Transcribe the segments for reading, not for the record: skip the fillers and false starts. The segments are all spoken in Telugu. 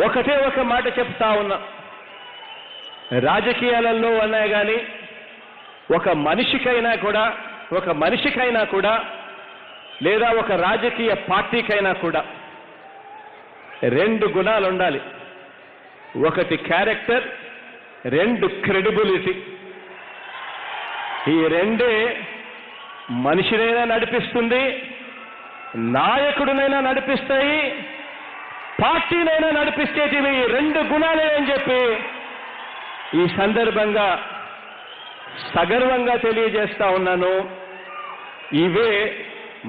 ఒకటే ఒక మాట చెప్తా ఉన్నా, రాజకీయాలలో అన్నా కానీ ఒక మనిషికైనా కూడా లేదా ఒక రాజకీయ పార్టీకైనా కూడా రెండు గుణాలు ఉండాలి. ఒకటి క్యారెక్టర్, రెండు క్రెడిబిలిటీ. ఈ రెండే మనిషినైనా నడిపిస్తుంది, నాయకుడినైనా నడిపిస్తాయి, పార్టీనైనా నడిపిస్తేటివి రెండు గుణాలే అని చెప్పి ఈ సందర్భంగా సగర్వంగా తెలియజేస్తా ఉన్నాను. ఇవే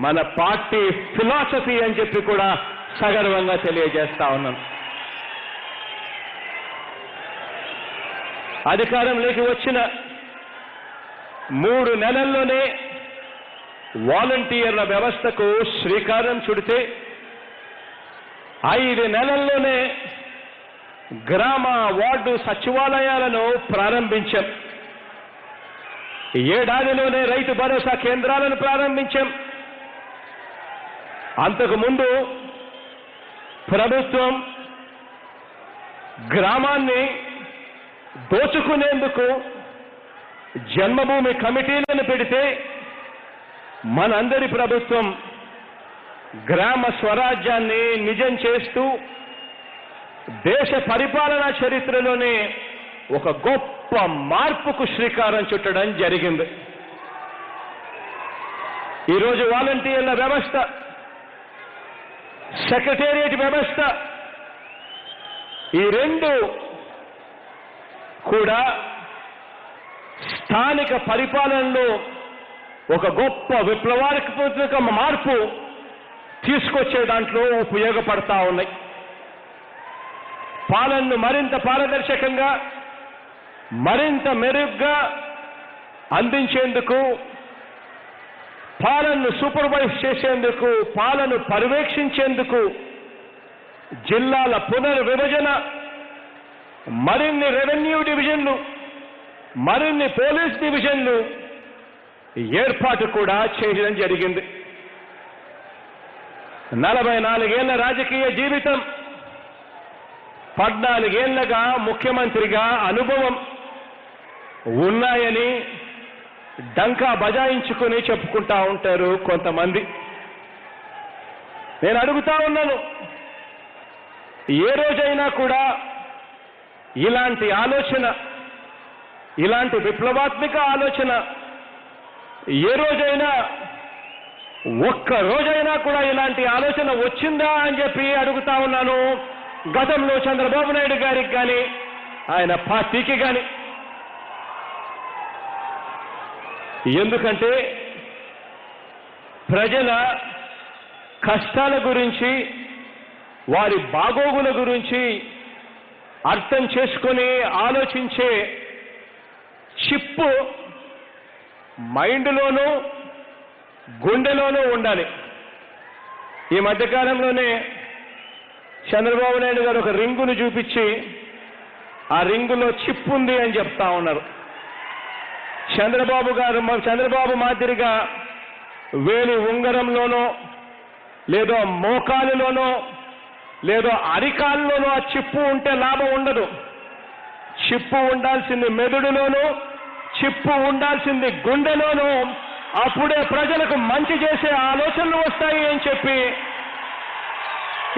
మన పార్టీ ఫిలాసఫీ అని చెప్పి కూడా సగర్వంగా తెలియజేస్తా ఉన్నాను. అధికారంలోకి వచ్చిన 3 నెలల్లోనే వాలంటీర్ల వ్యవస్థకు శ్రీకారం చుడితే 5 నెలల్లోనే గ్రామ వార్డు సచివాలయాలను ప్రారంభించాం. 7 ఏడాదిలోనే రైతు భరోసా కేంద్రాలను ప్రారంభించాం. అంతకుముందు ప్రభుత్వం గ్రామాన్ని దోచుకునేందుకు జన్మభూమి కమిటీలను పెడితే మనందరి ప్రభుత్వం గ్రామ స్వరాజ్యాన్ని నిజం చేస్తూ దేశ పరిపాలనా చరిత్రలోనే ఒక గొప్ప మార్పుకు శ్రీకారం చుట్టడం జరిగింది. ఈరోజు వాలంటీర్ల వ్యవస్థ, సెక్రటేరియట్ వ్యవస్థ, ఈ రెండు కూడా స్థానిక పరిపాలనలో ఒక గొప్ప విప్లవాత్మక మార్పు తీసుకొచ్చే దాంట్లో ఉపయోగపడతా ఉన్నాయి. పాలనను మరింత పారదర్శకంగా, మరింత మెరుగ్గా అందించేందుకు, పాలనను సూపర్వైజ్ చేసేందుకు, పాలన పర్యవేక్షించేందుకు జిల్లాల పునర్విభజన, మరిన్ని రెవెన్యూ డివిజన్లు, మరిన్ని పోలీస్ డివిజన్లు ఏర్పాటు కూడా చేయడం జరిగింది. 44 ఏళ్ల రాజకీయ జీవితం, 14 ఏళ్లగా ముఖ్యమంత్రిగా అనుభవం ఉన్నాయని డంకా బజాయించుకుని చెప్పుకుంటా ఉంటారు కొంతమంది. నేను అడుగుతా ఉన్నాను, ఏ రోజైనా కూడా ఇలాంటి ఆలోచన, ఇలాంటి విప్లవాత్మక ఆలోచన ఏ రోజైనా, ఒక్క రోజైనా కూడా ఇలాంటి ఆలోచన వచ్చిందా అని చెప్పి అడుగుతా ఉన్నాను. గతంలో చంద్రబాబు నాయుడు గారికి కానీ ఆయన పార్టీకి కానీ. ఎందుకంటే ప్రజల కష్టాల గురించి, వారి బాగోగుల గురించి అర్థం చేసుకొని ఆలోచించే చిప్పు మైండ్లోనూ గుండెలోనూ ఉండాలి. ఈ మధ్యకాలంలోనే చంద్రబాబు నాయుడు గారు ఒక రింగును చూపించి ఆ రింగులో చిప్ ఉంది అని చెప్తా ఉన్నారు. చంద్రబాబు మాదిరిగా వేలి ఉంగరంలోనో, లేదో మోకాలులోనో, లేదో అరికాల్లోనో ఆ చిప్పు ఉంటే లాభం ఉండదు. చిప్పు ఉండాల్సింది మెదడులోనూ, చిప్పు ఉండాల్సింది గుండెలోనూ. అప్పుడే ప్రజలకు మంచి చేసే ఆలోచనలు వస్తాయి అని చెప్పి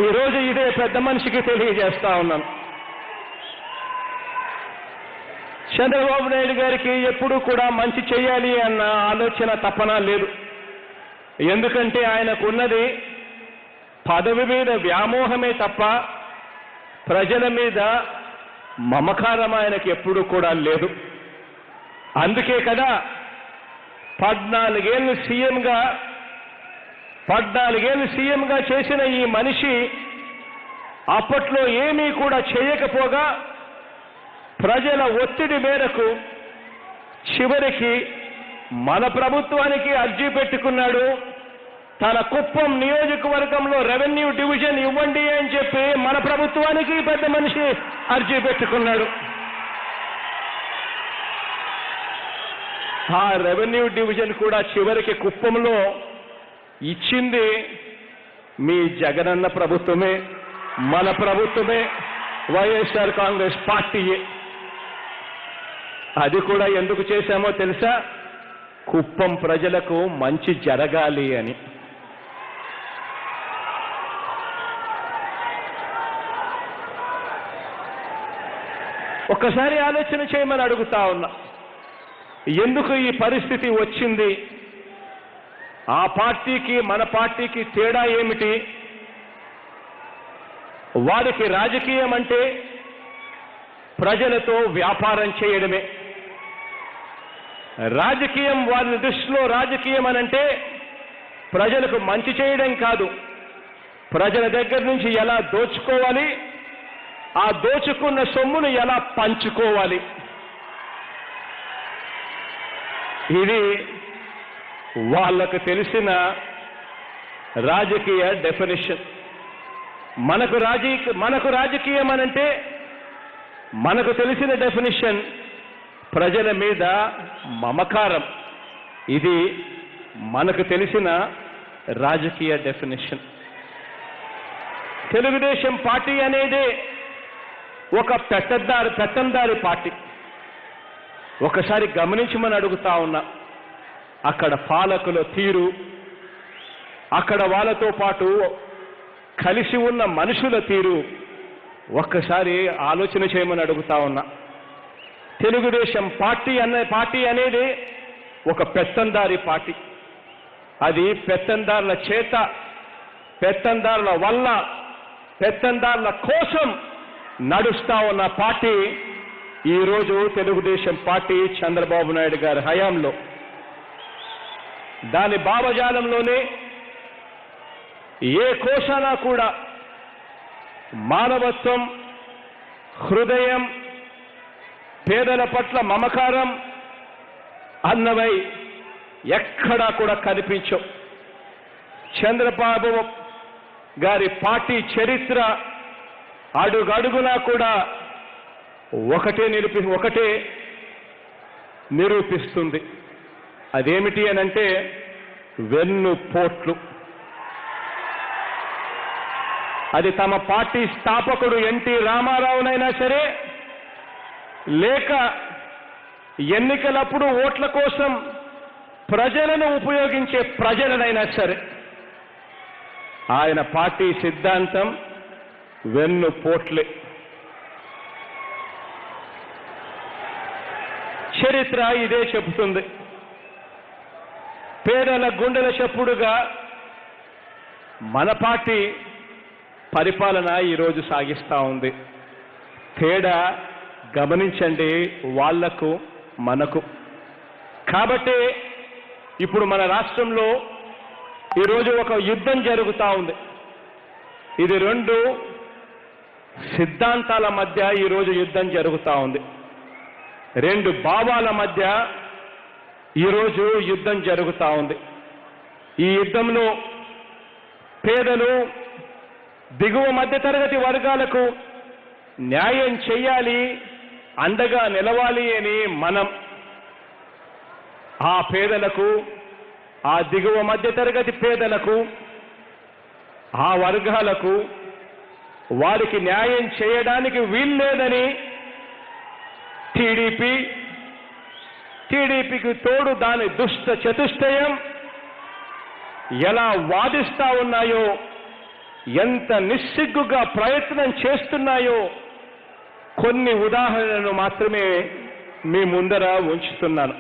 ఈరోజు ఇదే పెద్ద మనిషికి తెలియజేస్తా ఉన్నాను. చంద్రబాబు నాయుడు గారికి ఎప్పుడూ కూడా మంచి చేయాలి అన్న ఆలోచన తపన లేదు. ఎందుకంటే ఆయనకున్నది పదవి మీద వ్యామోహమే తప్ప ప్రజల మీద మమకారం ఆయనకి ఎప్పుడూ కూడా లేదు. అందుకే కదా 14 ఏళ్ళు సీఎంగా చేసిన ఈ మనిషి అప్పట్లో ఏమీ కూడా చేయకపోగా ప్రజల ఒత్తిడి మేరకు చివరికి మన ప్రభుత్వానికి అర్జీ పెట్టుకున్నాడు. తన కుప్పం నియోజకవర్గంలో రెవెన్యూ డివిజన్ ఇవ్వండి అని చెప్పి మన ప్రభుత్వానికి పెద్ద మనిషి అర్జీ పెట్టుకున్నాడు. ఆ రెవెన్యూ డివిజన్ కూడా చివరికి కుప్పంలో ఇచ్చింది మీ జగనన్న ప్రభుత్వమే, మన ప్రభుత్వమే. వైఎస్ఆర్ కాంగ్రెస్ పార్టీయే. అది కూడా ఎందుకు చేశామో తెలుసా? కుప్పం ప్రజలకు మంచి జరగాలి అని. ఒక్కసారి ఆలోచన చేయమని అడుగుతా ఉన్నా. ఎందుకు ఈ పరిస్థితి వచ్చింది? ఆ పార్టీకి మన పార్టీకి తేడా ఏమిటి? వారికి రాజకీయం అంటే ప్రజలతో వ్యాపారం చేయడమే. రాజకీయం వారి దృష్టిలో రాజకీయం అనంటే ప్రజలకు మంచి చేయడం కాదు, ప్రజల దగ్గర నుంచి ఎలా దోచుకోవాలి, ఆ దోచుకున్న సొమ్మును ఎలా పంచుకోవాలి. ఇది వాళ్ళకు తెలిసిన రాజకీయ డెఫినిషన్. మనకు రాజకీయం అనంటే మనకు తెలిసిన డెఫినిషన్ ప్రజల మీద మమకారం. ఇది మనకు తెలిసిన రాజకీయ డెఫినిషన్. తెలుగుదేశం పార్టీ అనేది ఒక పెత్తందారి పార్టీ. ఒకసారి గమనించమని అడుగుతా ఉన్నా. అక్కడ పాలకుల తీరు, అక్కడ వాళ్ళతో పాటు కలిసి ఉన్న మనుషుల తీరు ఒక్కసారి ఆలోచన చేయమని అడుగుతా ఉన్నా. తెలుగుదేశం పార్టీ అనేది ఒక పెత్తందారి పార్టీ. అది పెత్తందారుల చేత, పెత్తందారుల వల్ల, పెత్తందారుల కోసం నడుస్తా ఉన్న పార్టీ ఈరోజు తెలుగుదేశం పార్టీ చంద్రబాబు నాయుడు గారి హయాంలో. దాని భావజాలంలోనే ఏ కోశాన కూడా మానవత్వం, హృదయం, పేదల పట్ల మమకారం అన్నవై ఎక్కడా కూడా కనిపించవు. చంద్రబాబు గారి పార్టీ చరిత్ర అడుగడుగునా కూడా ఒకటే నిరూపిస్తుంది. అదేమిటి అనంటే వెన్నుపోట్లు. అది తమ పార్టీ స్థాపకుడు ఎన్టీ రామారావునైనా సరే, లేక ఎన్నికలప్పుడు ఓట్ల కోసం ప్రజలను ఉపయోగించే ప్రజలనైనా సరే, ఆయన పార్టీ సిద్ధాంతం వెన్నుపోట్లే. చరిత్ర ఇదే చెబుతుంది. పేదల గుండెల చప్పుడుగా మన పార్టీ పరిపాలన ఈరోజు సాగిస్తూ ఉంది. తేడా గమనించండి, వాళ్లకు మనకు. కాబట్టి ఇప్పుడు మన రాష్ట్రంలో ఈరోజు ఒక యుద్ధం జరుగుతూ ఉంది. ఇది రెండు సిద్ధాంతాల మధ్య ఈరోజు యుద్ధం జరుగుతూ ఉంది. రెండు భావాల మధ్య ఈరోజు యుద్ధం జరుగుతూ ఉంది. ఈ యుద్ధంలో పేదలు, దిగువ మధ్యతరగతి వర్గాలకు న్యాయం చేయాలి, అండగా నిలవాలి అని మనం ఆ పేదలకు, ఆ దిగువ మధ్యతరగతి పేదలకు, ఆ వర్గాలకు వారికి న్యాయం చేయడానికి వీల్లేదని టీడీపీకి తోడు దాని దుష్ట చతుష్టయం ఎలా వాదిస్తా ఉన్నాయో, ఎంత నిస్సిగ్గుగా ప్రయత్నం చేస్తున్నాయో కొన్ని ఉదాహరణలు మాత్రమే మీ ముందర ఉంచుతున్నాను.